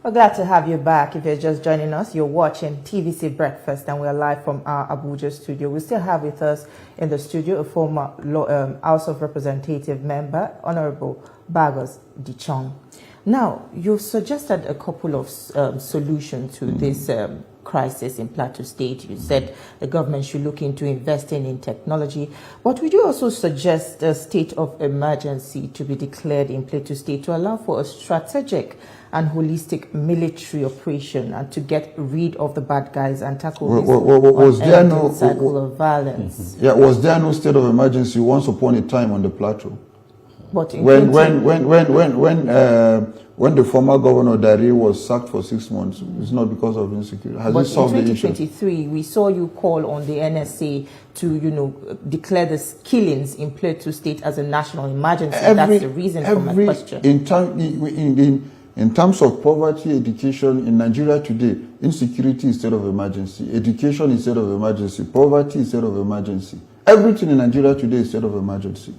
We're glad to have you back. If you're just joining us, you're watching TVC Breakfast, and we're live from our Abuja studio. We still have with us in the studio a former House of Representative member, Honorable Bagos Dichong. Now, you've suggested a couple of solutions to this crisis in Plateau State. You said the government should look into investing in technology, but would you also suggest a state of emergency to be declared in Plateau State to allow for a strategic and holistic military operation and to get rid of the bad guys and tackle this cycle of violence? Yeah, was there no state of emergency once upon a time on the Plateau? But when the former governor Dari was sacked for 6 months, it's not because of insecurity. Has it solved the issue? But in 2023, we saw you call on the NSA to, declare the killings in Plateau State as a national emergency. That's the reason for my question. In terms of poverty, education in Nigeria today, insecurity is state of emergency. Education is state of emergency. Poverty is state of emergency. Everything in Nigeria today is state of emergency.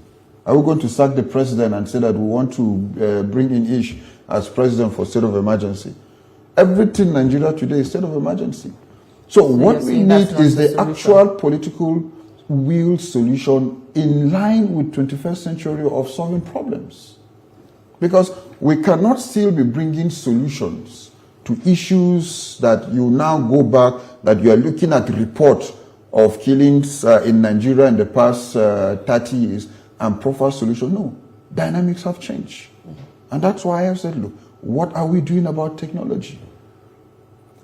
Are we going to sack the president and say that we want to bring in Ish as president for state of emergency? Everything in Nigeria today is state of emergency. So what we need is the actual political will solution in line with 21st century of solving problems. Because we cannot still be bringing solutions to issues that you now go back, that you are looking at report of killings in Nigeria in the past 30 years, and proper solution. No, dynamics have changed. And that's why I have said, look, what are we doing about technology?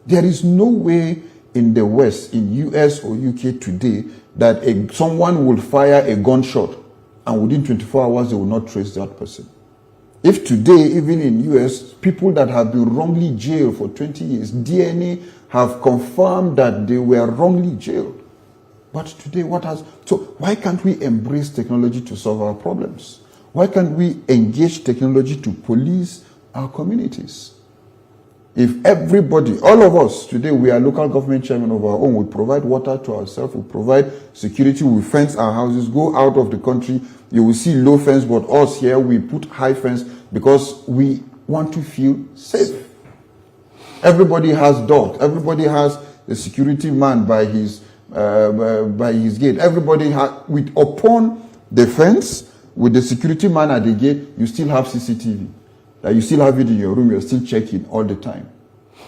There is no way in the West, in US or UK today, that someone will fire a gunshot and within 24 hours they will not trace that person. If today, even in US, people that have been wrongly jailed for 20 years, DNA have confirmed that they were wrongly jailed. But today, so why can't we embrace technology to solve our problems? Why can't we engage technology to police our communities? If everybody, all of us today, we are local government chairmen of our own, we provide water to ourselves, we provide security, we fence our houses, go out of the country, you will see low fence, but us here, we put high fence because we want to feel safe. Everybody has dogs, everybody has a security man by his gate. Everybody upon the fence with the security man at the gate, you still have CCTV. That you still have it in your room, you're still checking all the time.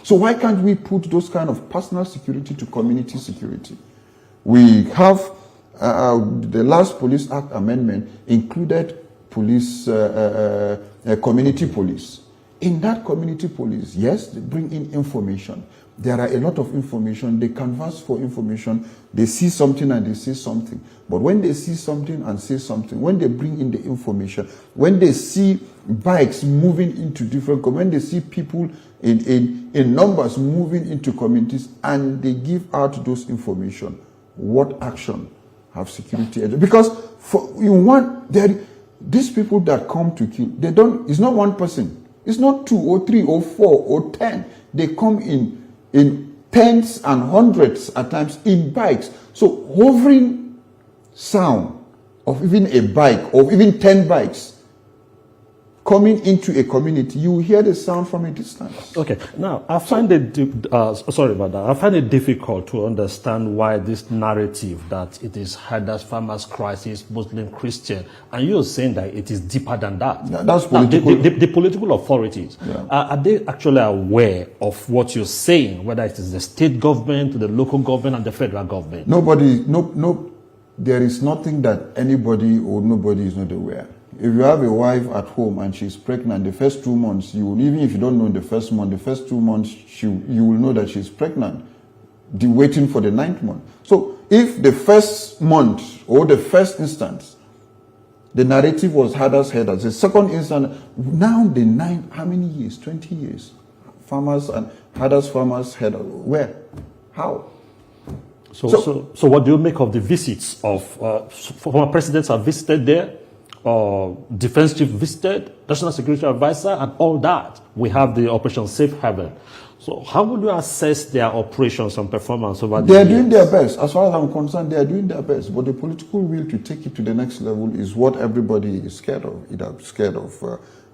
So why can't we put those kind of personal security to community security? We have the last Police Act amendment included police, community police. In that community police, yes, they bring in information. There are a lot of information. They canvass for information. They see something and they say something. But when they see something and say something, when they bring in the information, when they see bikes moving into different, when they see people in numbers moving into communities and they give out those information, what action have security agents? Because these people that come to kill, it's not one person. It's not 2 or 3 or 4 or 10. They come in tens and hundreds at times in bikes. So hovering sound of even a bike, or even 10 bikes coming into a community, you hear the sound from a distance. Okay, now I find it sorry about that. I find it difficult to understand why this narrative that it is herders, farmers crisis, Muslim, Christian, and you're saying that it is deeper than that. That's political. Now, the political authorities, are they actually aware of what you're saying, whether it is the state government, the local government, and the federal government? There is nothing that anybody or nobody is not aware. If you have a wife at home and she's pregnant, the first 2 months, even if you don't know in the first month, the first 2 months, you will know that she's pregnant, waiting for the 9th month. So if the first month or the first instance, the narrative was herders, the second instance, now the 9, how many years? 20 years. Farmers and herders, where? How? So what do you make of the visits of former presidents have visited there? Defense chief visited, national security advisor, and all that. We have the Operation Safe Haven. So how would you assess their operations and performance over the years? They are doing their best. As far as I'm concerned, they are doing their best. But the political will to take it to the next level is what everybody is scared of. Either scared of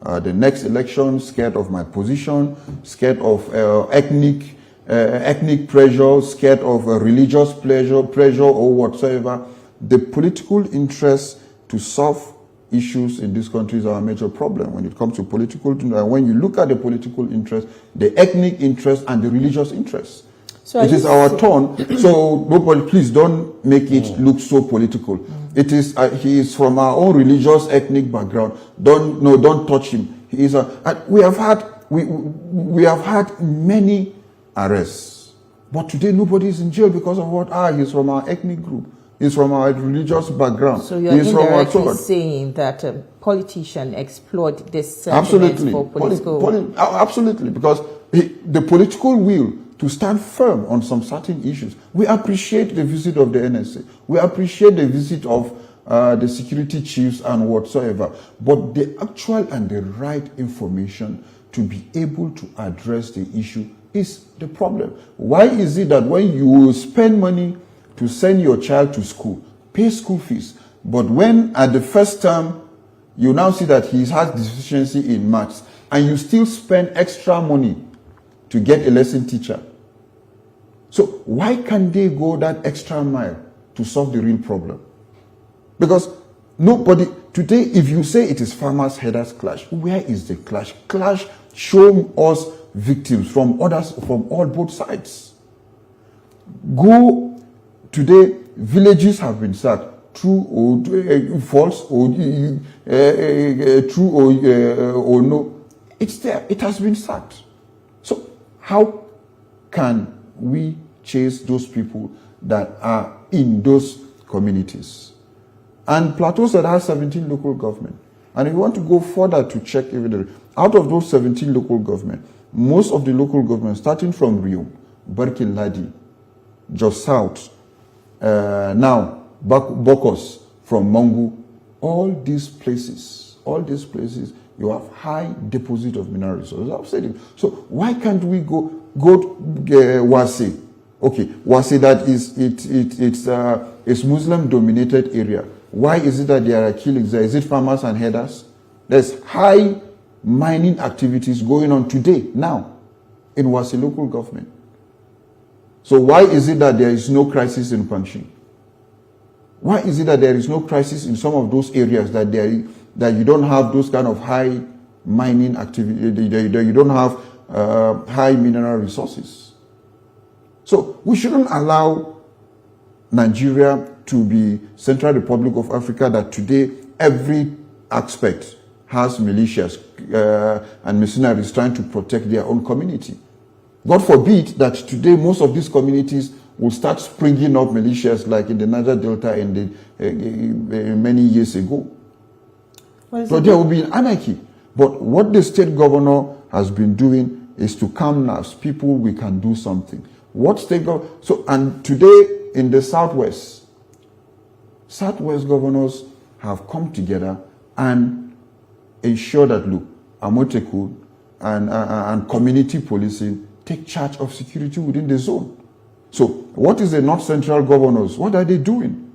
the next election, scared of my position, scared of ethnic pressure, scared of religious pressure or whatsoever. The political interest to solve issues in this country is our major problem when it comes to political. When you look at the political interest, the ethnic interest and the religious interest, so it is our turn. So nobody, please don't make it look so political. It is he is from our own religious ethnic background. Don't touch him. He is we have had many arrests, but today nobody is in jail because of what? He's from our ethnic group. He's from our religious background. So you're indirectly saying that politicians exploit this sentiment for political... Absolutely, because the political will to stand firm on some certain issues. We appreciate the visit of the NSA. We appreciate the visit of the security chiefs and whatsoever. But the actual and the right information to be able to address the issue is the problem. Why is it that when you spend money to send your child to school, pay school fees, but when at the first term you now see that he has deficiency in maths and you still spend extra money to get a lesson teacher? So why can't they go that extra mile to solve the real problem? Because nobody, today if you say it is farmers headers clash, where is the clash? Clash, show us victims from others, from both sides. Go, today villages have been sacked, true or false, or true or no. It's there, it has been sacked. So how can we chase those people that are in those communities? And Plateau State has 17 local government. And if you want to go further to check even out of those 17 local government, most of the local governments, starting from Rio, Barkin Ladi, Jos South, now Bokos from Mangu, all these places, you have high deposit of mineral resources. I've said it. So why can't we go Wase? Okay, Wase, that it's Muslim dominated area. Why is it that there are killings there? Is it farmers and headers? There's high mining activities going on today, now, in Wase local government. So why is it that there is no crisis in Pankshin? Why is it that there is no crisis in some of those areas that you don't have those kind of high mining activity, you don't have high mineral resources? So we shouldn't allow Nigeria to be Central Republic of Africa that today every aspect has militias and mercenaries trying to protect their own community. God forbid that today most of these communities will start springing up militias like in the Niger Delta many years ago. So there will be anarchy. But what the state governor has been doing is to calm nerves. People, we can do something. What state governor? So, and today in the Southwest governors have come together and ensure that, look, Amotekun and community policing take charge of security within the zone. So what is the North Central governors? What are they doing?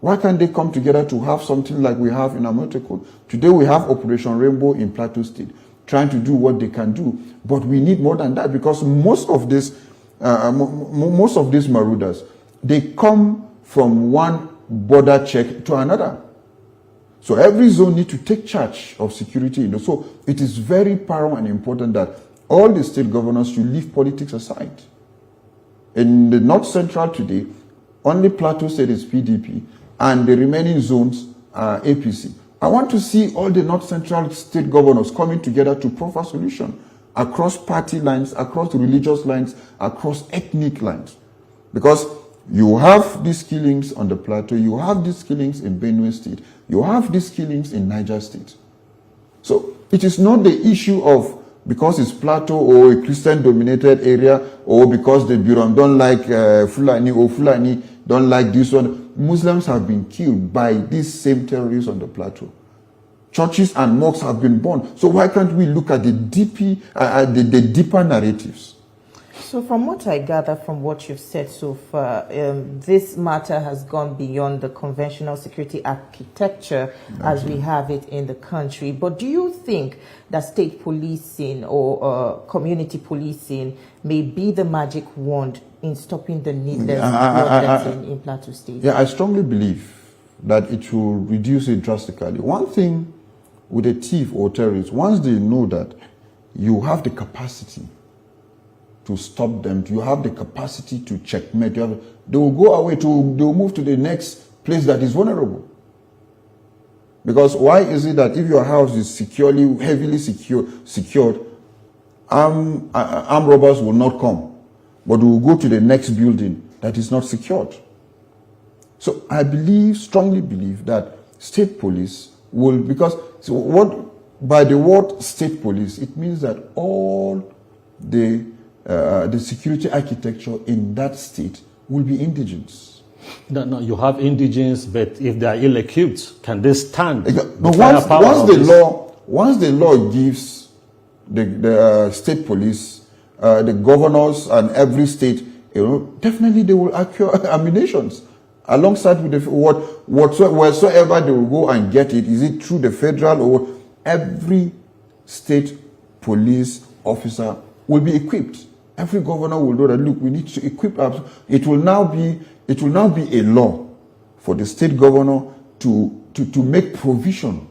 Why can't they come together to have something like we have in Amotekun? Today we have Operation Rainbow in Plateau State, trying to do what they can do. But we need more than that, because most of these marauders, they come from one border check to another. So every zone needs to take charge of security. So it is very paramount and important that all the state governors should leave politics aside. In the North Central today, only Plateau State is PDP, and the remaining zones are APC. I want to see all the North Central state governors coming together to proffer solution across party lines, across religious lines, across ethnic lines. Because you have these killings on the Plateau, you have these killings in Benue State, you have these killings in Niger State. So it is not the issue of because it's Plateau or a Christian-dominated area, or because the Birom don't like Fulani, or Fulani don't like this one. Muslims have been killed by these same terrorists on the Plateau. Churches and mosques have been burned. So why can't we look at the deeper narratives? So from what I gather from what you've said so far, this matter has gone beyond the conventional security architecture as we have it in the country. But do you think that state policing or community policing may be the magic wand in stopping the needless bloodletting in Plateau State? Yeah, I strongly believe that it will reduce it drastically. One thing with a thief or terrorist, once they know that you have the capacity to stop them, you have the capacity to checkmate, they will go away, they will move to the next place that is vulnerable. Because why is it that if your house is securely, heavily secured, armed robbers will not come, but will go to the next building that is not secured? So I strongly believe that state police will, because by the word state police, it means that all the security architecture in that state will be indigenous. No, you have indigens, but if they are ill-equipped, can they stand? No, once the law gives the state police, the governors and every state, definitely they will acquire ammunitions alongside with whatsoever they will go and get it. Is it through the federal or every state police officer will be equipped? Every governor will know that, look, we need to equip us. It will now be a law for the state governor to make provision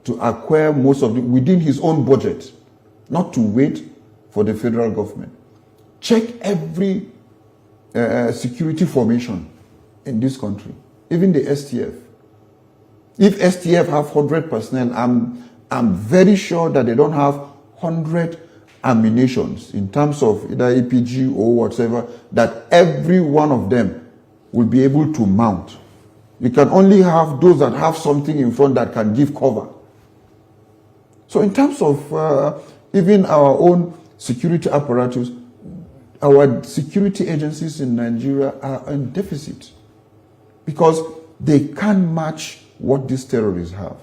to acquire most of it within his own budget, not to wait for the federal government. Check every security formation in this country, even the STF. If STF have 100 personnel, I'm very sure that they don't have 100 ammunitions in terms of either APG or whatever, that every one of them will be able to mount. You can only have those that have something in front that can give cover. So in terms of even our own security apparatus, our security agencies in Nigeria are in deficit because they can't match what these terrorists have.